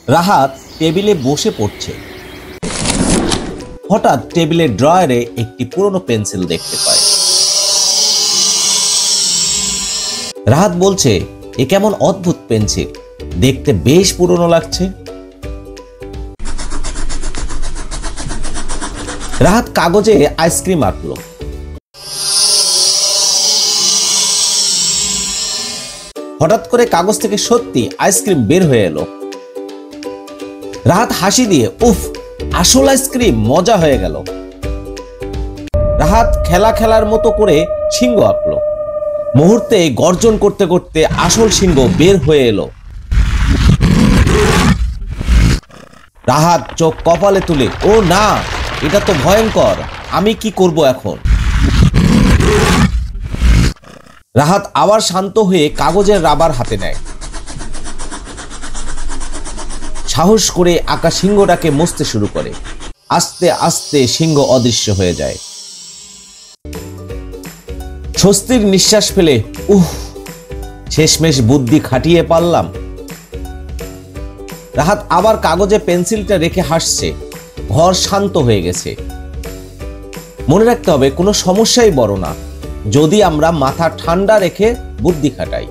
রাহাত টেবিলে বসে পড়ছে। হঠাৎ টেবিলের ড্রয়ারে একটি পুরনো পেন্সিল দেখতে পায়। রাহাত বলছে, এ কেমন অদ্ভুত পেন্সিল, দেখতে বেশ পুরনো লাগছে। রাহাত কাগজে আইসক্রিম আঁকলো। হঠাৎ করে কাগজ থেকে সত্যি আইসক্রিম বের হয়ে এলো। রাহাত হাসি দিয়ে, উফ, আসল আইসক্রিম, মজা হয়ে গেল। রাহাত খেলার মতো করে সিংহ আঁকলো। মুহূর্তে গর্জন করতে করতে আসল সিংহ বের হয়ে এলো। রাহাত চোখ কপালে তুলে, ও না, এটা তো ভয়ঙ্কর, আমি কি করব এখন? রাহাত আবার শান্ত হয়ে কাগজের রাবার হাতে নেয়। সাহস করে আঁকা সিংহটাকে মুছতে শুরু করে। আস্তে আস্তে সিংহ অদৃশ্য হয়ে যায়। স্বস্তির নিঃশ্বাস ফেলে, উহ, শেষমেশ বুদ্ধি খাটিয়ে পারলাম। রাহাত আবার কাগজে পেন্সিলটা রেখে হাসছে। ঘর শান্ত হয়ে গেছে। মনে রাখতে হবে, কোনো সমস্যাই বড় না, যদি আমরা মাথা ঠান্ডা রেখে বুদ্ধি খাটাই।